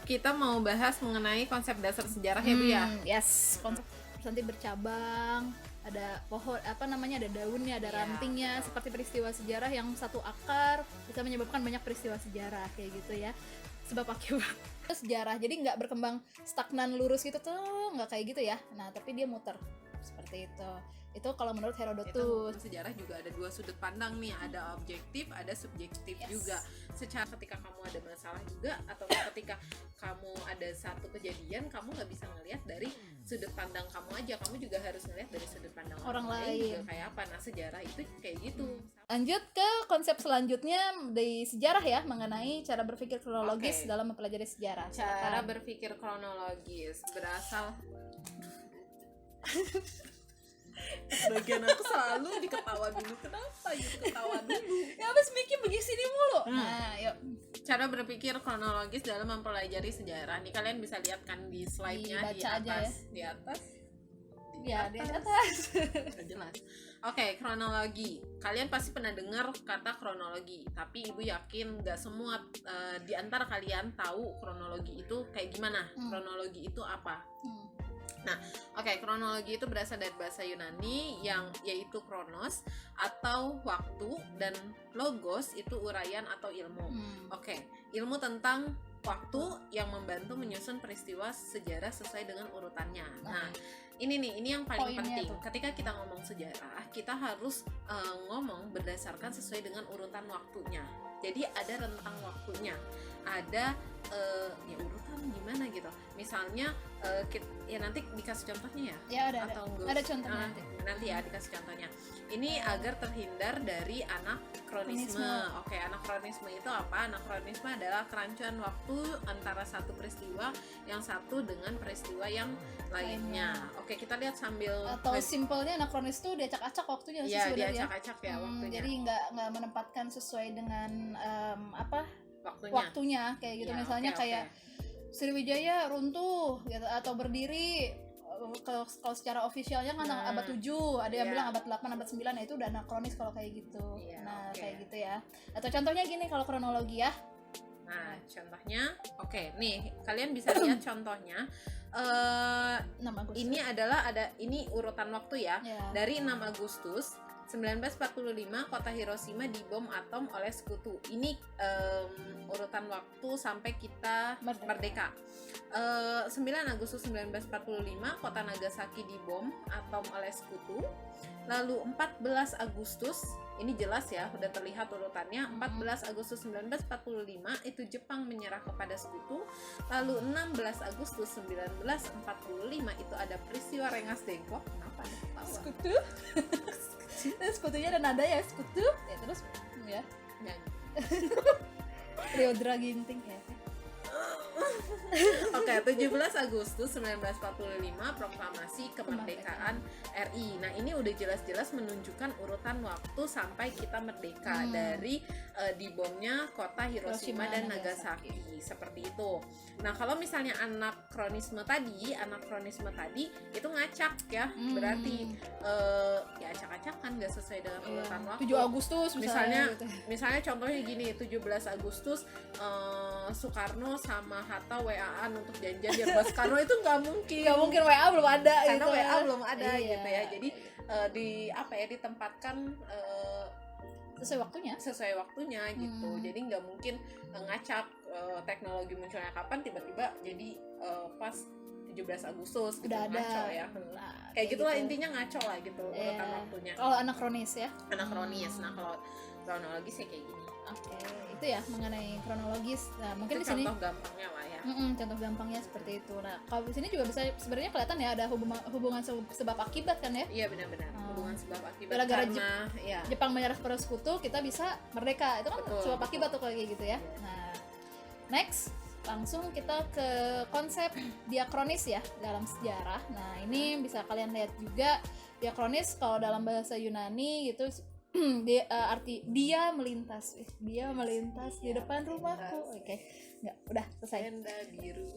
Kita mau bahas mengenai konsep dasar sejarah ya Bu ya. Yes, konsep nanti bercabang, ada pohon ada daunnya, ada Iya, rantingnya, betul. seperti peristiwa sejarah yang satu akar bisa menyebabkan banyak peristiwa sejarah kayak gitu ya. Sebab akibat sejarah, jadi nggak berkembang stagnan lurus gitu tuh, nggak kayak gitu ya. Nah, tapi dia muter seperti itu. Itu kalau menurut Kita Herodotus. sejarah juga ada dua sudut pandang nih, ada objektif, ada subjektif Yes. juga. Secara ketika kamu ada masalah juga, atau ketika kamu ada satu kejadian, kamu nggak bisa ngelihat dari sudut pandang kamu aja, kamu juga harus ngelihat dari sudut pandang Orang lain. juga kayak apa. Nah, sejarah itu kayak gitu. Lanjut ke konsep selanjutnya di sejarah ya, mengenai cara berpikir kronologis Oke. dalam mempelajari sejarah. Cara Silakan. berpikir kronologis berasal bagian aku selalu diketawa dulu, kenapa gitu ketawa dulu. Ya habis mikir begini mulu. Nah, yuk. Cara berpikir kronologis dalam mempelajari sejarah. Nih kalian bisa lihat kan di slide-nya di Dibaca aja atas, di atas. Ya, di atas. Nggak jelas. Oke, kronologi. Kalian pasti pernah dengar kata kronologi, tapi ibu yakin nggak semua di antara kalian tahu kronologi itu kayak gimana. Kronologi itu apa? Oke, kronologi itu berasal dari bahasa Yunani yang yaitu kronos atau waktu, dan logos itu uraian atau ilmu. Oke, ilmu tentang waktu yang membantu menyusun peristiwa sejarah sesuai dengan urutannya. Nah, ini yang paling Poinnya penting. tuh. Ketika kita ngomong sejarah, kita harus ngomong berdasarkan sesuai dengan urutan waktunya. Jadi ada rentang waktunya, ada ya urutan gimana gitu. Misalnya ya nanti dikasih contohnya ya. Ya ada Atau ada. enggak? Ada contohnya nanti. Nanti ya dikasih contohnya. Ini agar terhindar dari anakronisme. Oke, anakronisme itu apa? Anakronisme adalah kerancuan waktu antara satu peristiwa yang satu dengan peristiwa yang lainnya. Oke, kita lihat sambil Atau simpelnya anakronis tuh diacak-acak waktunya sih ya sebenarnya. diacak-acak ya waktunya. Jadi nggak menempatkan sesuai dengan Waktunya. waktunya kayak gitu. Ya, Misalnya oke. kayak Sriwijaya runtuh gitu, atau berdiri. Kalau secara ofisialnya kan abad 7, ada yang Iya. bilang abad 8, abad 9, nah itu udah anakronis kalau kayak gitu. Iya, Nah, oke. kayak gitu ya. Atau contohnya gini kalau kronologi ya. Nah, contohnya, oke, nih kalian bisa lihat contohnya. 6 Agustus. Ini urutan waktu ya. Ya. Dari 6 Agustus 1945 kota Hiroshima dibom atom oleh sekutu. Ini urutan waktu sampai kita merdeka. 9 Agustus 1945 kota Nagasaki dibom atom oleh sekutu. Lalu 14 Agustus, ini jelas ya, udah terlihat urutannya. 14 Agustus 1945 itu Jepang menyerah kepada sekutu. Lalu 16 Agustus 1945 itu ada peristiwa Rengas Dengklok. Kenapa ada ketawa? Sekutu. Terus sekutunya ada nada ya, sekutu. Ya terus ya. Nyanyi. Leodra Ginting ya. Oke, 17 Agustus 1945 proklamasi kemerdekaan RI. Nah, ini udah jelas-jelas menunjukkan urutan waktu sampai kita merdeka dari dibomnya kota Hiroshima dan Nagasaki. Seperti itu. Nah, kalau misalnya anakronisme tadi itu ngacak ya. Berarti ya acak-acakan, nggak sesuai dengan urutan waktu. 7 Agustus Misalnya contohnya gini, 17 Agustus Soekarno sama Hatta WA-an untuk janjian di rumah Soekarno, itu nggak mungkin. Nggak mungkin, WA belum ada Karena gitu. WA belum ada Iya. gitu ya. Jadi ditempatkan sesuai waktunya. gitu. Jadi nggak mungkin ngacak teknologi munculnya kapan tiba-tiba jadi pas 17 Agustus gitu. Udah ada. Ngaco ya. Nah, Kayak gitulah intinya, ngaco lah gitu urutan waktunya. Kalau anakronis ya. Anakronis. Nah, kalau kronologis ya kayak gini. Oke, itu ya mengenai kronologis. Nah, mungkin Itu di sini contoh gampangnya lah ya. contoh gampangnya seperti itu. Nah, kalau di sini juga bisa sebenarnya kelihatan ya ada hubungan sebab akibat kan ya. Iya, benar-benar. Hubungan sebab akibat. Gara-gara karena ya Jepang menyerah kepada sekutu, kita bisa merdeka. Itu kan Betul, sebab akibat tuh kayak gitu ya. Nah, next langsung kita ke konsep diakronis ya dalam sejarah. Nah, ini bisa kalian lihat juga diakronis kalau dalam bahasa Yunani gitu arti dia melintas di depan rumahku. Oke. Enggak, udah selesai. tenda biru.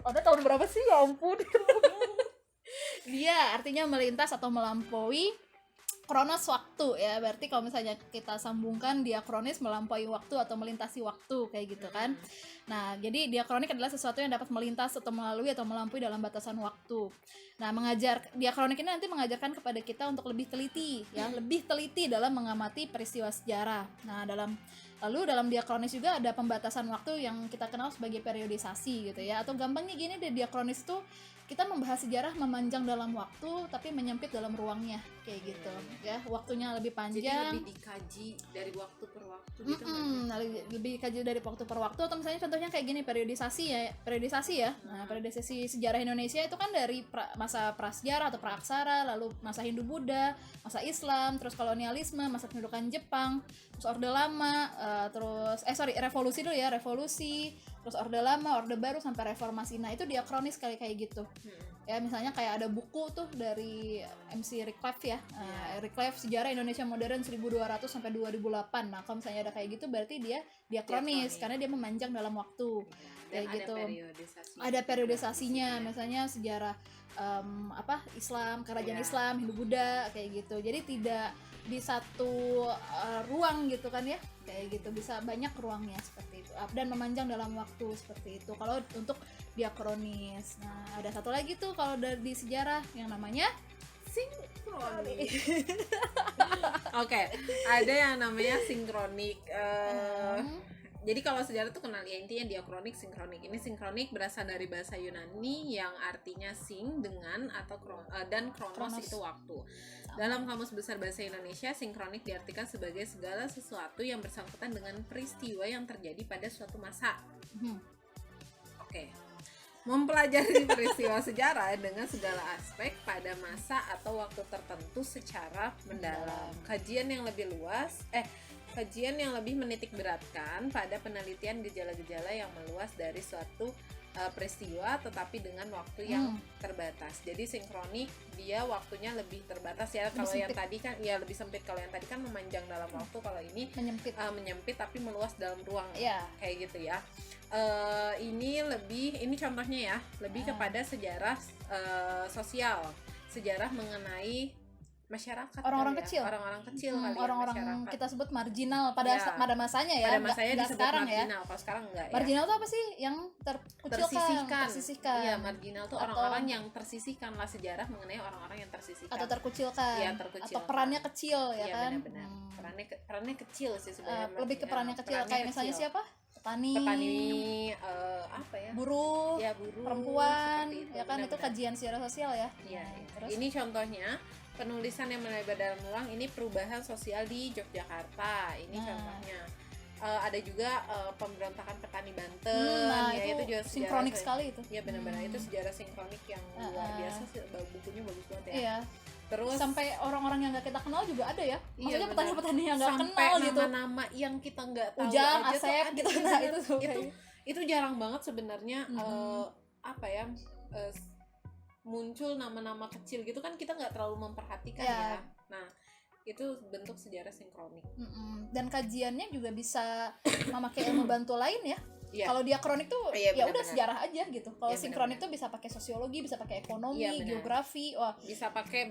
Udah tahun berapa sih? Ya ampun. Dia artinya melintas atau melampaui kronos waktu ya, berarti kalau misalnya kita sambungkan diakronis melampaui waktu atau melintasi waktu kayak gitu kan. Nah, jadi diakronik adalah sesuatu yang dapat melintas atau melalui atau melampaui dalam batasan waktu. Nah, diakronik ini nanti mengajarkan kepada kita untuk lebih teliti ya, lebih teliti dalam mengamati peristiwa sejarah. Nah, lalu dalam diakronis juga ada pembatasan waktu yang kita kenal sebagai periodisasi gitu ya, atau gampangnya gini deh, diakronis tuh kita membahas sejarah memanjang dalam waktu tapi menyempit dalam ruangnya kayak gitu ya, waktunya lebih panjang. Jadi lebih dikaji dari waktu per waktu gitu kan? Lebih dikaji dari waktu per waktu, atau misalnya contohnya kayak gini, periodisasi ya. Nah, periodisasi sejarah Indonesia itu kan dari masa prasejarah atau praaksara, lalu masa Hindu-Buddha, masa Islam, terus kolonialisme, masa pendudukan Jepang, terus Orde Lama, revolusi dulu ya, terus Orde Lama, Orde Baru sampai reformasi. Nah, itu diakronis kayak gitu. Ya, misalnya kayak ada buku tuh dari MC Reclef ya. Reclef Sejarah Indonesia Modern 1200 sampai 2008. Nah, kalau misalnya ada kayak gitu berarti dia diakronis karena dia memanjang dalam waktu. Kayak gitu. Ada periodisasinya, misalnya sejarah Islam, kerajaan Islam, Hindu-Buddha kayak gitu. Jadi tidak di satu ruang gitu kan ya, kayak gitu, bisa banyak ruangnya seperti itu dan memanjang dalam waktu seperti itu kalau untuk diakronis. Nah, ada satu lagi tuh kalau di sejarah yang namanya sinkronik. Oke, ada yang namanya sinkronik. Jadi kalau sejarah tuh kenal ya, intinya diakronik, sinkronik. Ini sinkronik berasal dari bahasa Yunani yang artinya sing dengan atau dan kronos itu waktu. Dalam Kamus Besar Bahasa Indonesia, sinkronik diartikan sebagai segala sesuatu yang bersangkutan dengan peristiwa yang terjadi pada suatu masa. Oke. Mempelajari peristiwa sejarah dengan segala aspek pada masa atau waktu tertentu secara mendalam. Kajian yang lebih menitik beratkan pada penelitian gejala-gejala yang meluas dari suatu peristiwa tetapi dengan waktu yang terbatas. Jadi sinkronik dia waktunya lebih terbatas ya. Kalau yang tadi kan ya lebih sempit, kalau yang tadi kan memanjang dalam waktu, kalau ini menyempit tapi meluas dalam ruang. Kayak gitu ya. Ini contohnya ya, lebih kepada sejarah sosial, sejarah mengenai masyarakat, orang-orang kecil masyarakat. Kita sebut marginal pada masanya ya, pada masanya nggak disebut sekarang marginal. Ya, kalau sekarang enggak ya. Marginal itu apa sih? Yang tersisihkan. Iya, marginal tuh orang-orang yang tersisihkan lah, sejarah mengenai orang-orang yang tersisihkan atau terkucilkan. Ya, atau perannya kecil ya kan. Benar-benar. Perannya kecil sih sebenarnya. Lebih ke perannya kecil, kayak misalnya siapa? Petani, buruh, perempuan, ya kan, itu kajian sejarah sosial ya. Terus ini contohnya penulisan yang melebar dalam ruang, ini perubahan sosial di Yogyakarta, ini contohnya. Ada juga pemberontakan petani Banten, itu juga sinkronik sekali itu. Ya benar-benar itu sejarah sinkronik yang luar biasa sih, bukunya bagus banget ya. Iya. Terus sampai orang-orang yang nggak kita kenal juga ada ya, maksudnya petani-petani yang nggak kenal sampai gitu, nama-nama yang kita nggak tahu Ujang, aja Asep gitu. Nah, itu jarang banget sebenarnya. Muncul nama-nama kecil gitu kan, kita nggak terlalu memperhatikan ya. Nah, itu bentuk sejarah sinkronik. Dan kajiannya juga bisa memakai ilmu bantu lain ya. Yeah. Kalau diakronik tuh ya udah sejarah aja gitu. Kalau sinkronik tuh bisa pakai sosiologi, bisa pakai ekonomi, geografi, bisa pakai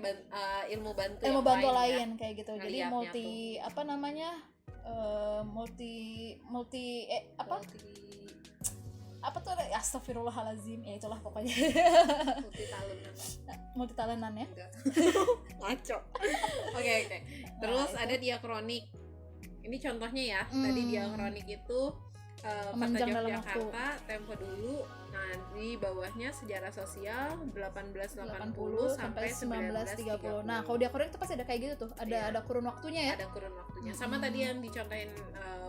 ilmu bantu lain kayak gitu. Jadi multi apa tuh, astagfirullahalazim, ya itulah pokoknya. Multitalentan ya. Ngaco. Oke. Terus ada diakronik. Ini contohnya ya. Tadi diakronik itu Kota Yogyakarta, Tempo Dulu. Nah, di bawahnya sejarah sosial 1880 sampai 1930. Nah, kalau diakronik itu pasti ada kayak gitu tuh. Ada kurun waktunya ya. Ada kurun waktunya. Sama tadi yang dicontohin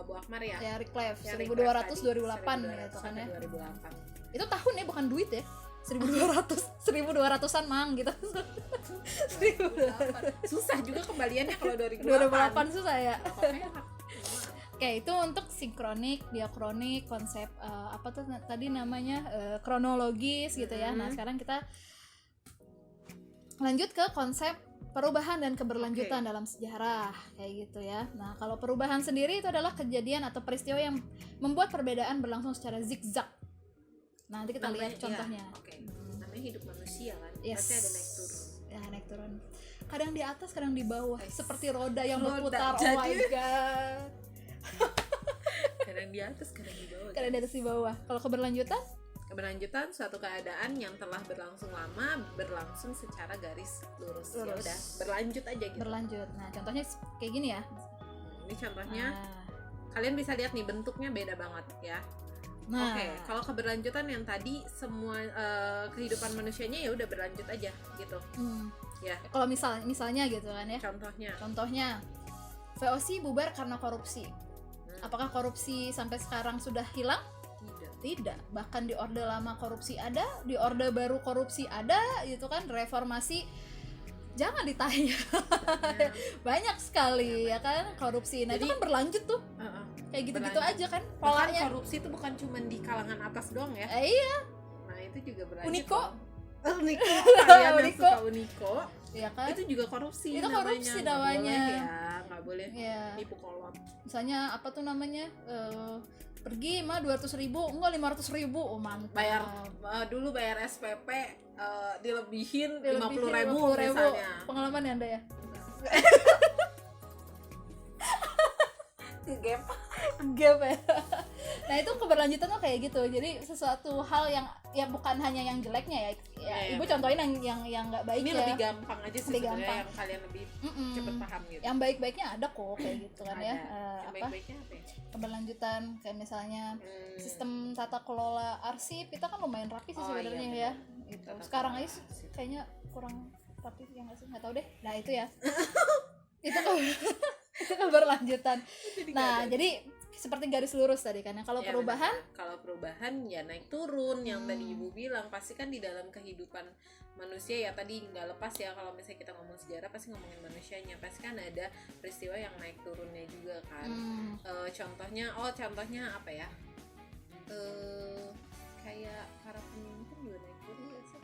Bu Akmar ya. Ya, Reclef 1200 2008 gitu kan ya. 2008. Itu tahun ya, bukan duit ya. 1200-an mang gitu. 2008. Susah juga kembaliannya kalau 2008 susah ya. Oke, itu untuk sinkronik, diakronik, konsep apa tuh tadi namanya kronologis gitu ya. Nah, sekarang kita lanjut ke konsep perubahan dan keberlanjutan dalam sejarah kayak gitu ya. Nah, kalau perubahan sendiri itu adalah kejadian atau peristiwa yang membuat perbedaan berlangsung secara zigzag. Nah, nanti kita lihat contohnya. Namanya hidup manusia kan. Yes. Pasti ada naik turun. Ya, naik turun. kadang di atas kadang di bawah, seperti roda yang Roda. berputar. Oh my god, kadang di atas kadang di bawah. kadang di atas di bawah. Kalau Keberlanjutan suatu keadaan yang telah berlangsung lama berlangsung secara garis lurus. Ya Lurus. udah, berlanjut aja gitu. berlanjut. Nah contohnya kayak gini ya. Ini contohnya Nah, kalian bisa lihat nih bentuknya beda banget ya. nah Oke, kalau keberlanjutan yang tadi semua kehidupan manusianya ya udah berlanjut aja gitu. Ya, kalau misalnya gitu kan ya. contohnya. VOC bubar karena korupsi. Apakah korupsi sampai sekarang sudah hilang? Tidak. Bahkan di orde lama korupsi ada, di orde baru korupsi ada, gitu kan. Reformasi jangan ditanya. Banyak sekali ya kan korupsi. Nah, itu Jadi- kan berlanjut tuh. Kayak gitu-gitu Berlanjut. aja kan Bahkan polanya. korupsi itu bukan cuma di kalangan atas doang ya. Iya, Nah, itu juga berlanjut. Uniko. Uniko, kalian yang Uniko. suka Uniko, ya kan? itu juga korupsi. Itu korupsi namanya. Nggak boleh Ya, nipu kolot. misalnya apa tuh namanya? Pergi mah 200.000, enggak 500.000. Oh, mantap. Bayar dulu bayar SPP dilebihin Dilebihin 50.000 misalnya. Pengalaman ya Anda ya? Gap. Gap ya. Nah itu keberlanjutan tuh kayak gitu. Jadi sesuatu hal yang ya bukan hanya yang jeleknya ya. Iya, Ibu iya. contohin yang nggak baik Ini ya. lebih gampang aja sih Lebih sebenarnya gampang. yang kalian lebih Mm-mm. cepet paham gitu. Yang baik-baiknya ada kok kayak gitu kan ya. Ada. Yang Apa baik-baiknya apa ya? keberlanjutan kayak misalnya Hmm. sistem tata kelola arsip kita kan lumayan rapi sih Oh, sebenarnya iya, ya. benar. Gitu. Tata Sekarang kelola aja arsip. kayaknya kurang rapi ya nggak sih? Nggak tahu deh. Nah itu ya. itu kan itu keberlanjutan. Jadi Nah, nggak ada. jadi seperti garis lurus tadi kan. Kalau Ya, perubahan benar. Kalau perubahan ya naik turun yang tadi Hmm. ibu bilang pasti kan di dalam kehidupan manusia ya tadi nggak lepas ya kalau misalnya kita ngomong sejarah pasti ngomongin manusianya pasti kan ada peristiwa yang naik turunnya juga kan. Contohnya apa ya? Kayak para pemimpin juga naik turun nggak sih?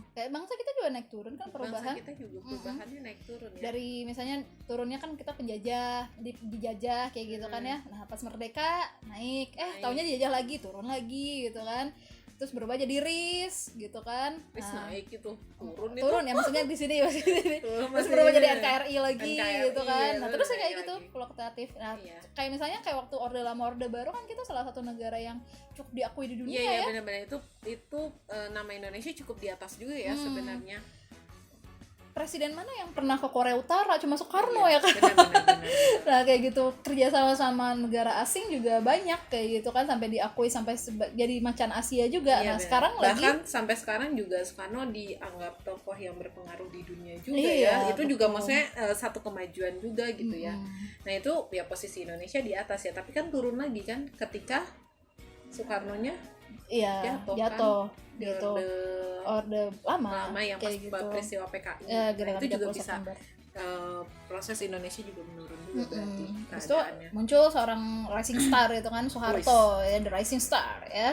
kayak bangsa kita juga naik turun kan perubahan. Bangsa kita juga perubahannya naik turun ya. Dari misalnya turunnya kan kita penjajah, dijajah kayak gitu kan ya. Nah, pas merdeka naik, Naik. taunya dijajah lagi, turun lagi gitu kan. Terus berubah jadi RIS gitu kan. Terus Nah, naik itu turun ya maksudnya di sini masih di sini. Turun Terus masih berubah jadi ini. NKRI lagi NKRI, gitu kan. ya, Nah, terus terus naik kayak gitu lagi. fluktuatif. Nah, Iya. kayak misalnya kayak waktu orde lama orde baru kan kita salah satu negara yang cukup diakui di dunia Iya ya. benar-benar itu nama Indonesia cukup di atas juga ya sebenarnya. Presiden mana yang pernah ke Korea Utara? Cuma Soekarno ya kan. Benar-benar. Nah kayak gitu kerja sama negara asing juga banyak kayak gitu kan sampai diakui sampai jadi macan Asia juga. Iya, Nah benar. sekarang bahkan lagi sampai sekarang juga Soekarno dianggap tokoh yang berpengaruh di dunia juga Iya, ya. Itu juga betul. maksudnya satu kemajuan juga gitu ya. Nah itu ya posisi Indonesia di atas ya. Tapi kan turun lagi kan ketika Soekarnonya iya jatuh jatuh di gitu Orde orde lama lama yang pas kayak gitu. peristiwa PKI. Ya, Nah, gerakan itu juga 30 bisa September. proses Indonesia juga menurun juga berarti Terus itu keadaannya. muncul seorang rising star itu kan Soeharto ya, the rising star ya.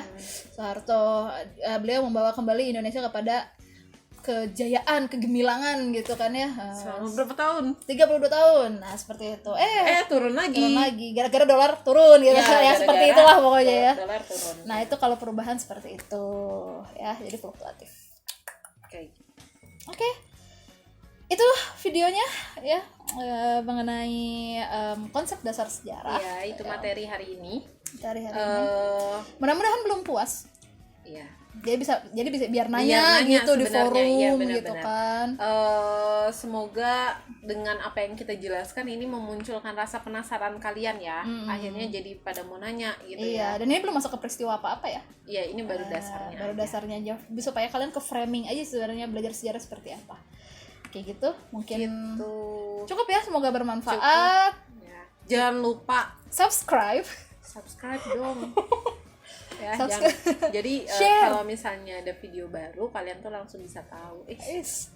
Soeharto beliau membawa kembali Indonesia kepada kejayaan, kegemilangan gitu kan ya. Selama berapa tahun? 32 tahun. Nah, seperti itu. Turun lagi. Turun lagi gara-gara dolar turun gitu Ya, ya, gara-gara seperti itulah pokoknya ya. Dolar turun. Nah, itu kalau perubahan seperti itu ya, jadi fluktuatif. Oke. Oke. Itu videonya ya mengenai konsep dasar sejarah. Ya, itu materi hari ini. Dari hari ini. Eh, Mudah-mudahan belum puas. Iya. Jadi bisa biar Biar nanya nanya gitu di sebenarnya, forum iya, gitu benar-benar. kan. Semoga dengan apa yang kita jelaskan ini memunculkan rasa penasaran kalian ya. Akhirnya jadi pada mau nanya gitu Iya, ya. dan ini belum masuk ke peristiwa apa-apa ya. Iya, ini baru dasarnya. Baru aja. dasarnya aja supaya kalian ke framing aja sebenarnya belajar sejarah seperti apa. Kayak gitu, mungkin Gitu. cukup ya, semoga bermanfaat. Ya. Jangan lupa Subscribe. dong. Ya, Subscribe. jadi Share. kalau misalnya ada video baru kalian tuh langsung bisa tahu. Is.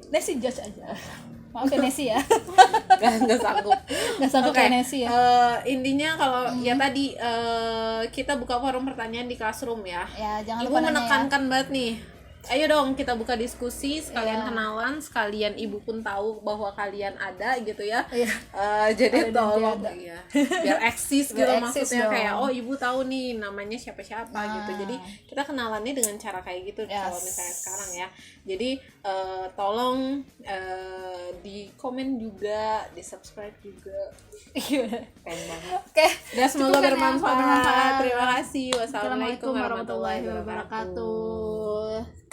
Nesi judge aja. Maaf ya Nesi ya. Nggak sanggup. Nggak sanggup Oke, kayak Nesi ya. intinya kalau ya tadi kita buka forum pertanyaan di Classroom ya. Ya, jangan Ibu lupa nanya ya. menekankan banget nih ayo dong kita buka diskusi, sekalian Iya. kenalan, sekalian ibu pun tahu bahwa kalian ada gitu ya. Iya. Jadi Ada dan tolong tiada. ya, biar eksis gitu Biar eksis maksudnya, dong. kayak oh ibu tahu nih namanya siapa-siapa Nah. gitu. Jadi kita kenalannya dengan cara kayak gitu kalau Yes. misalnya sekarang ya. Jadi tolong di komen juga, di subscribe juga. Iya. Keren banget. Oke, Ya, semoga Cukup kan ya, bermanfaat. bermanfaat. Terima kasih. Wassalamualaikum Assalamualaikum warahmatullahi warahmatullahi wabarakatuh. wabarakatuh.